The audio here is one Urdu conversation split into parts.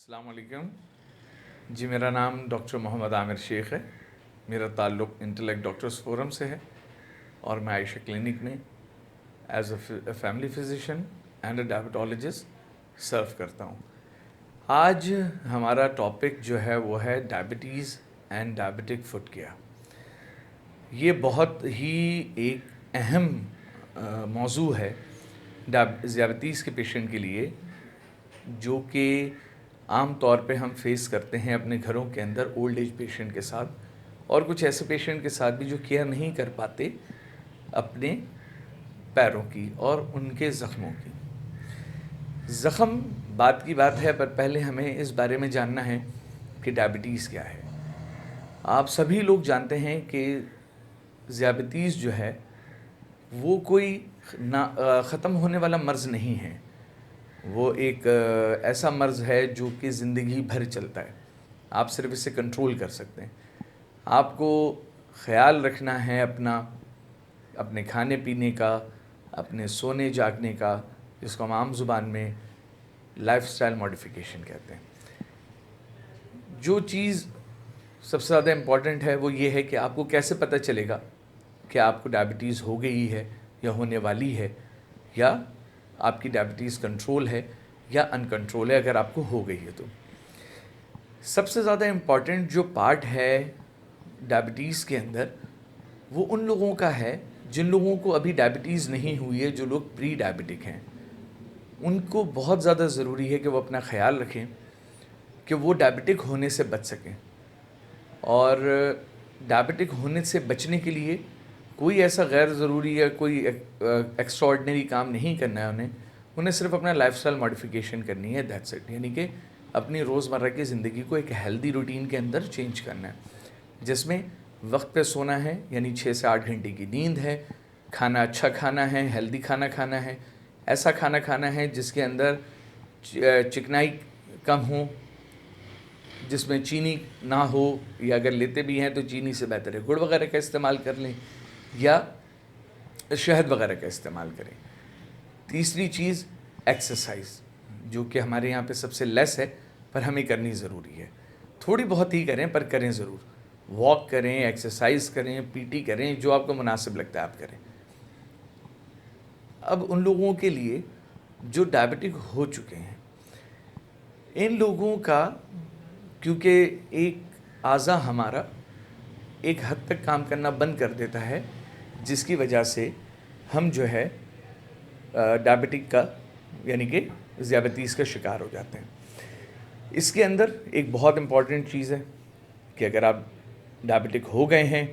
السلام علیکم جی، میرا نام ڈاکٹر محمد عامر شیخ ہے. میرا تعلق انٹلیکٹ ڈاکٹرز فورم سے ہے اور میں عائشہ کلینک میں as a family physician and a diabetologist serve کرتا ہوں. آج ہمارا ٹاپک جو ہے وہ ہے diabetes and diabetic foot care. یہ بہت ہی ایک اہم موضوع ہے ذیابطیس کے پیشنٹ کے لیے، جو کہ عام طور پہ ہم فیس کرتے ہیں اپنے گھروں کے اندر اولڈ ایج پیشنٹ کے ساتھ، اور کچھ ایسے پیشنٹ کے ساتھ بھی جو کیئر نہیں کر پاتے اپنے پیروں کی اور ان کے زخموں کی. زخم بات کی بات ہے، پر پہلے ہمیں اس بارے میں جاننا ہے کہ ڈائبٹیز کیا ہے. آپ سبھی لوگ جانتے ہیں کہ ذیابطیس جو ہے وہ کوئی ختم ہونے والا مرض نہیں ہے. وہ ایک ایسا مرض ہے جو کہ زندگی بھر چلتا ہے. آپ صرف اسے کنٹرول کر سکتے ہیں. آپ کو خیال رکھنا ہے اپنے کھانے پینے کا، اپنے سونے جاگنے کا، جس کو ہم عام زبان میں لائف سٹائل ماڈیفیکیشن کہتے ہیں. جو چیز سب سے زیادہ امپورٹنٹ ہے وہ یہ ہے کہ آپ کو کیسے پتہ چلے گا کہ آپ کو ڈائبٹیز ہو گئی ہے یا ہونے والی ہے، یا آپ کی ڈائبٹیز کنٹرول ہے یا ان کنٹرول ہے. اگر آپ کو ہو گئی ہے تو سب سے زیادہ امپورٹنٹ جو پارٹ ہے ڈائبٹیز کے اندر وہ ان لوگوں کا ہے جن لوگوں کو ابھی ڈائبٹیز نہیں ہوئی ہے، جو لوگ پری ڈائبٹک ہیں. ان کو بہت زیادہ ضروری ہے کہ وہ اپنا خیال رکھیں کہ وہ ڈائبٹک ہونے سے بچ سکیں. اور ڈائبٹک ہونے سے بچنے کے لیے کوئی ایسا غیر ضروری یا کوئی ایکسٹرا آرڈنری کام نہیں کرنا ہے. انہیں صرف اپنا لائف سٹائل ماڈیفیکیشن کرنی ہے، دیٹس اٹ. یعنی کہ اپنی روزمرہ کی زندگی کو ایک ہیلدی روٹین کے اندر چینج کرنا ہے، جس میں وقت پہ سونا ہے، یعنی 6 سے 8 گھنٹے کی نیند ہے، کھانا اچھا کھانا ہے، ہیلدی کھانا کھانا ہے، ایسا کھانا کھانا ہے جس کے اندر چکنائی کم ہو، جس میں چینی نہ ہو، یا اگر لیتے بھی ہیں تو چینی سے بہتر ہے گڑ وغیرہ کا استعمال کر لیں یا شہد وغیرہ کا استعمال کریں. تیسری چیز ایکسرسائز، جو کہ ہمارے یہاں پہ سب سے لیس ہے پر ہمیں کرنی ضروری ہے. تھوڑی بہت ہی کریں پر کریں ضرور. واک کریں، ایکسرسائز کریں، پی ٹی کریں، جو آپ کو مناسب لگتا ہے آپ کریں. اب ان لوگوں کے لیے جو ڈائبٹک ہو چکے ہیں، ان لوگوں کا کیونکہ ایک اعضا ہمارا ایک حد تک کام کرنا بند کر دیتا ہے، جس کی وجہ سے ہم جو ہے ڈائبٹک کا یعنی کہ ذیابطیس کا شکار ہو جاتے ہیں. اس کے اندر ایک بہت امپورٹنٹ چیز ہے کہ اگر آپ ڈائبٹک ہو گئے ہیں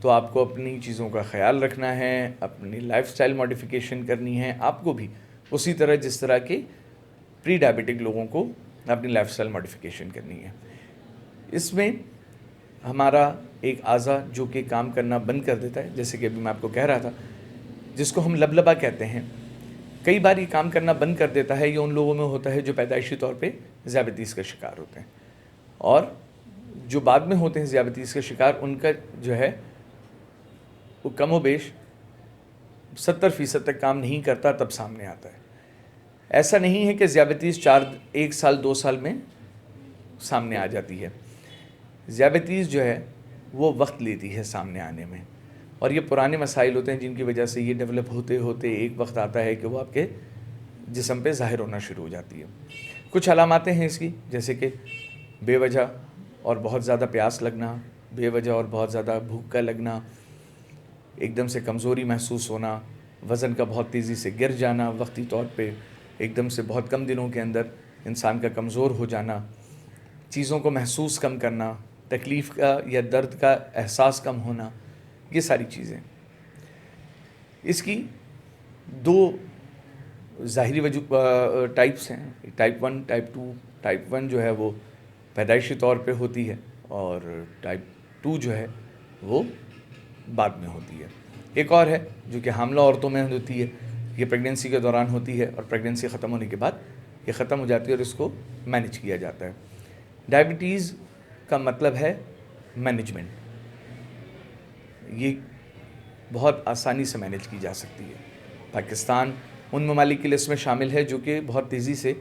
تو آپ کو اپنی چیزوں کا خیال رکھنا ہے، اپنی لائف سٹائل ماڈیفیکیشن کرنی ہے. آپ کو بھی اسی طرح جس طرح کے پری ڈائبٹک لوگوں کو اپنی لائف سٹائل ماڈیفیکیشن کرنی ہے. اس میں ہمارا ایک اعضا جو کہ کام کرنا بند کر دیتا ہے، جیسے کہ ابھی میں آپ کو کہہ رہا تھا، جس کو ہم لبلبا کہتے ہیں، کئی بار یہ کام کرنا بند کر دیتا ہے. یہ ان لوگوں میں ہوتا ہے جو پیدائشی طور پہ ذیابطیس کا شکار ہوتے ہیں، اور جو بعد میں ہوتے ہیں ذیابطیس کا شکار، ان کا جو ہے وہ کم و بیش 70% تک کام نہیں کرتا تب سامنے آتا ہے. ایسا نہیں ہے کہ ذیابطیس 1 سال 2 سال میں سامنے آ جاتی ہے. ذیابطیس جو ہے وہ وقت لیتی ہے سامنے آنے میں، اور یہ پرانے مسائل ہوتے ہیں جن کی وجہ سے یہ ڈیولپ ہوتے ہوتے ایک وقت آتا ہے کہ وہ آپ کے جسم پہ ظاہر ہونا شروع ہو جاتی ہے. کچھ علاماتیں ہیں اس کی، جیسے کہ بے وجہ اور بہت زیادہ پیاس لگنا، بے وجہ اور بہت زیادہ بھوک کا لگنا، ایک دم سے کمزوری محسوس ہونا، وزن کا بہت تیزی سے گر جانا وقتی طور پہ، ایک دم سے بہت کم دنوں کے اندر انسان کا کمزور ہو جانا، چیزوں کو محسوس کم کرنا، تکلیف کا یا درد کا احساس کم ہونا، یہ ساری چیزیں. اس کی 2 ظاہری ٹائپس ہیں، ٹائپ 1 ٹائپ 2. ٹائپ 1 جو ہے وہ پیدائشی طور پہ ہوتی ہے، اور ٹائپ 2 جو ہے وہ بعد میں ہوتی ہے. ایک اور ہے جو کہ حاملہ عورتوں میں ہوتی ہے، یہ پریگننسی کے دوران ہوتی ہے، اور پریگننسی ختم ہونے کے بعد یہ ختم ہو جاتی ہے، اور اس کو مینیج کیا جاتا ہے. ڈائبٹیز کا مطلب ہے مینجمنٹ. یہ بہت آسانی سے مینیج کی جا سکتی ہے. پاکستان ان ممالک کی لسٹ میں شامل ہے جو کہ بہت تیزی سے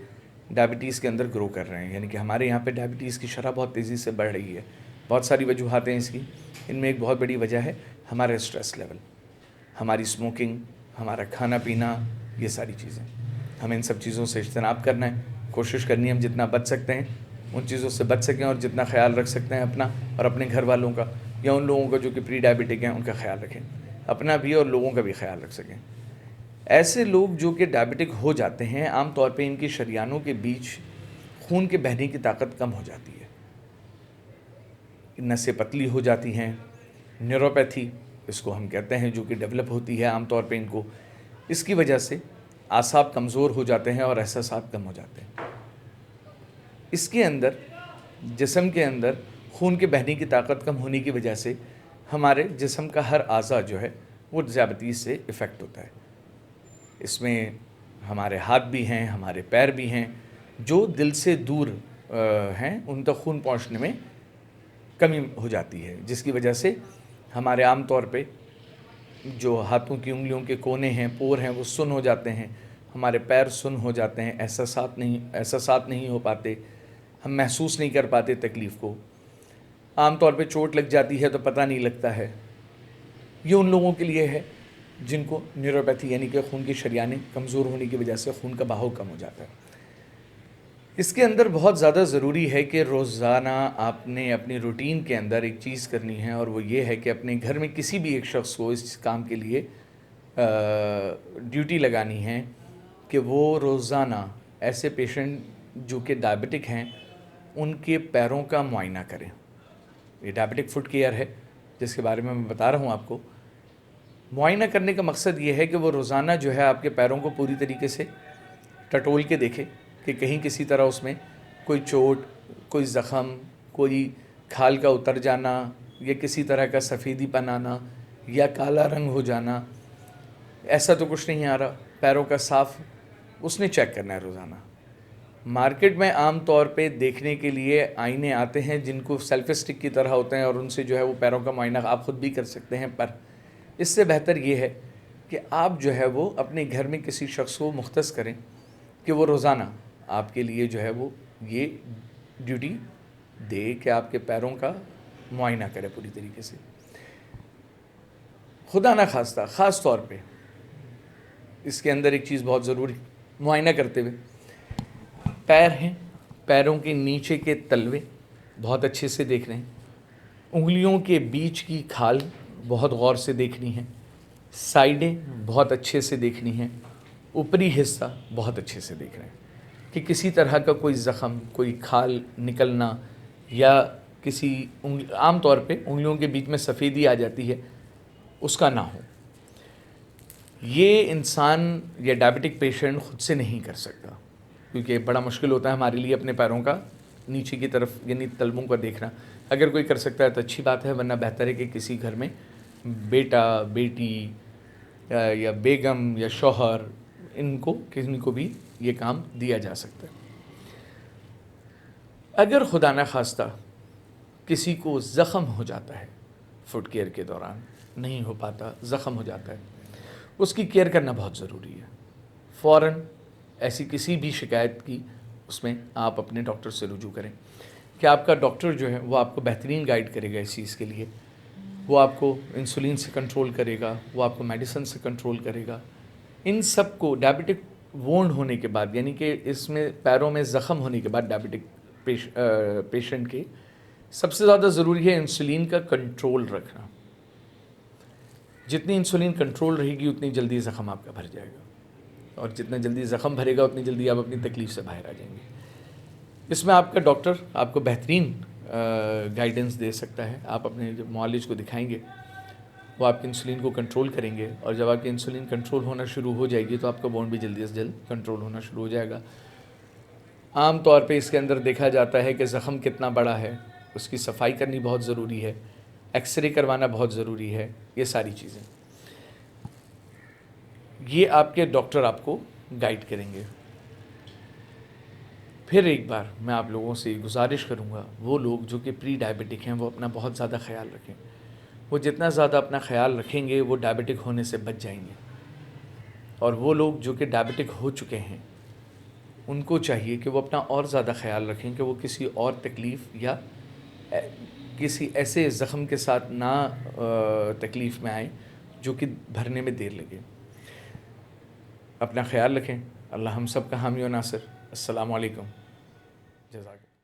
ڈائبٹیز کے اندر گرو کر رہے ہیں. یعنی کہ ہمارے یہاں پہ ڈائبٹیز کی شرح بہت تیزی سے بڑھ رہی ہے. بہت ساری وجوہات ہیں اس کی. ان میں ایک بہت بڑی وجہ ہے ہمارا اسٹریس لیول، ہماری اسموکنگ، ہمارا کھانا پینا، یہ ساری چیزیں. ہمیں ان سب چیزوں سے اجتناب کرنا ہے. کوشش کرنی ہے ہم جتنا بچ سکتے ہیں ان چیزوں سے بچ سکیں، اور جتنا خیال رکھ سکتے ہیں اپنا اور اپنے گھر والوں کا یا ان لوگوں کا جو کہ پری ڈائبٹک ہیں ان کا خیال رکھیں. اپنا بھی اور لوگوں کا بھی خیال رکھ سکیں. ایسے لوگ جو کہ ڈائبٹک ہو جاتے ہیں عام طور پہ ان کی شریانوں کے بیچ خون کے بہنے کی طاقت کم ہو جاتی ہے، نسیں پتلی ہو جاتی ہیں. نیوروپیتھی اس کو ہم کہتے ہیں جو کہ ڈیولپ ہوتی ہے عام طور پہ ان کو. اس کی وجہ سے اعصاب کمزور ہو جاتے ہیں اور احساسات کم ہو جاتے ہیں. اس کے اندر جسم کے اندر خون کے بہنے کی طاقت کم ہونے کی وجہ سے ہمارے جسم کا ہر اعضا جو ہے وہ ذیابطیس سے افیکٹ ہوتا ہے. اس میں ہمارے ہاتھ بھی ہیں، ہمارے پیر بھی ہیں جو دل سے دور ہیں، ان تک خون پہنچنے میں کمی ہو جاتی ہے، جس کی وجہ سے ہمارے عام طور پہ جو ہاتھوں کی انگلیوں کے کونے ہیں، پور ہیں، وہ سن ہو جاتے ہیں. ہمارے پیر سن ہو جاتے ہیں، احساسات نہیں ہو پاتے، ہم محسوس نہیں کر پاتے تکلیف کو. عام طور پہ چوٹ لگ جاتی ہے تو پتہ نہیں لگتا ہے. یہ ان لوگوں کے لیے ہے جن کو نیوروپیتھی یعنی کہ خون کی شریانیں کمزور ہونے کی وجہ سے خون کا بہاؤ کم ہو جاتا ہے. اس کے اندر بہت زیادہ ضروری ہے کہ روزانہ آپ نے اپنی روٹین کے اندر ایک چیز کرنی ہے، اور وہ یہ ہے کہ اپنے گھر میں کسی بھی ایک شخص کو اس کام کے لیے ڈیوٹی لگانی ہے کہ وہ روزانہ ایسے پیشنٹ جو کہ ڈائبٹک ہیں ان کے پیروں کا معائنہ کریں. یہ ڈائبٹک فٹ کیئر ہے جس کے بارے میں بتا رہا ہوں آپ کو. معائنہ کرنے کا مقصد یہ ہے کہ وہ روزانہ جو ہے آپ کے پیروں کو پوری طریقے سے ٹٹول کے دیکھے کہ کہیں کسی طرح اس میں کوئی چوٹ، کوئی زخم، کوئی کھال کا اتر جانا یا کسی طرح کا سفیدی پن آنا یا کالا رنگ ہو جانا، ایسا تو کچھ نہیں آ رہا. پیروں کا صاف اس نے چیک کرنا ہے روزانہ. مارکیٹ میں عام طور پہ دیکھنے کے لیے آئینے آتے ہیں جن کو سیلفی اسٹک کی طرح ہوتے ہیں، اور ان سے جو ہے وہ پیروں کا معائنہ آپ خود بھی کر سکتے ہیں. پر اس سے بہتر یہ ہے کہ آپ جو ہے وہ اپنے گھر میں کسی شخص کو مختص کریں کہ وہ روزانہ آپ کے لیے جو ہے وہ یہ ڈیوٹی دے کہ آپ کے پیروں کا معائنہ کرے پوری طریقے سے. خدا نہ خواستہ خاص طور پہ اس کے اندر ایک چیز بہت ضروری، معائنہ کرتے ہوئے پیر ہیں، پیروں کے نیچے کے تلوے بہت اچھے سے دیکھ رہے ہیں، انگلیوں کے بیچ کی کھال بہت غور سے دیکھنی ہے، سائڈیں بہت اچھے سے دیکھنی ہیں، اوپری حصہ بہت اچھے سے دیکھ رہے ہیں کہ کسی طرح کا کوئی زخم، کوئی کھال نکلنا یا کسی عام طور پہ انگلیوں کے بیچ میں سفیدی آ جاتی ہے اس کا نہ ہو. یہ انسان یا ڈائبٹک پیشنٹ خود سے نہیں کر سکتا، کیونکہ بڑا مشکل ہوتا ہے ہمارے لیے اپنے پیروں کا نیچے کی طرف یعنی تلووں کا دیکھنا. اگر کوئی کر سکتا ہے تو اچھی بات ہے، ورنہ بہتر ہے کہ کسی گھر میں بیٹا، بیٹی یا بیگم یا شوہر ان کو کسی کو بھی یہ کام دیا جا سکتا ہے. اگر خدا نہ خواستہ کسی کو زخم ہو جاتا ہے فٹ کیئر کے دوران، نہیں ہو پاتا، زخم ہو جاتا ہے، اس کی کیئر کرنا بہت ضروری ہے. فوراً ایسی کسی بھی شکایت کی اس میں آپ اپنے ڈاکٹر سے رجوع کریں کہ آپ کا ڈاکٹر جو ہے وہ آپ کو بہترین گائیڈ کرے گا اس چیز کے لیے. وہ آپ کو انسولین سے کنٹرول کرے گا، وہ آپ کو میڈیسن سے کنٹرول کرے گا. ان سب کو ڈائبٹک وونڈ ہونے کے بعد، یعنی کہ اس میں پیروں میں زخم ہونے کے بعد ڈائبٹک پیشنٹ کے سب سے زیادہ ضروری ہے انسولین کا کنٹرول رکھنا. جتنی انسولین کنٹرول رہے گی اتنی جلدی زخم آپ کا بھر جائے گا، اور جتنا جلدی زخم بھرے گا اتنی جلدی آپ اپنی تکلیف سے باہر آ جائیں گے. اس میں آپ کا ڈاکٹر آپ کو بہترین گائیڈنس دے سکتا ہے. آپ اپنے جب معالج کو دکھائیں گے وہ آپ کے انسولین کو کنٹرول کریں گے، اور جب آپ کی انسولین کنٹرول ہونا شروع ہو جائے گی تو آپ کا بون بھی جلدی سے جلد کنٹرول ہونا شروع ہو جائے گا. عام طور پہ اس کے اندر دیکھا جاتا ہے کہ زخم کتنا بڑا ہے، اس کی صفائی کرنی بہت ضروری ہے، ایکس رے کروانا بہت ضروری ہے. یہ ساری چیزیں یہ آپ کے ڈاکٹر آپ کو گائیڈ کریں گے. پھر ایک بار میں آپ لوگوں سے گزارش کروں گا، وہ لوگ جو کہ پری ڈائبٹک ہیں وہ اپنا بہت زیادہ خیال رکھیں. وہ جتنا زیادہ اپنا خیال رکھیں گے وہ ڈائبٹک ہونے سے بچ جائیں گے. اور وہ لوگ جو کہ ڈائبٹک ہو چکے ہیں ان کو چاہیے کہ وہ اپنا اور زیادہ خیال رکھیں کہ وہ کسی اور تکلیف یا کسی ایسے زخم کے ساتھ نہ تکلیف میں آئیں جو کہ بھرنے میں دیر لگے. اپنا خیال رکھیں. اللہ ہم سب کا حامی و ناصر. السلام علیکم. جزاک اللہ.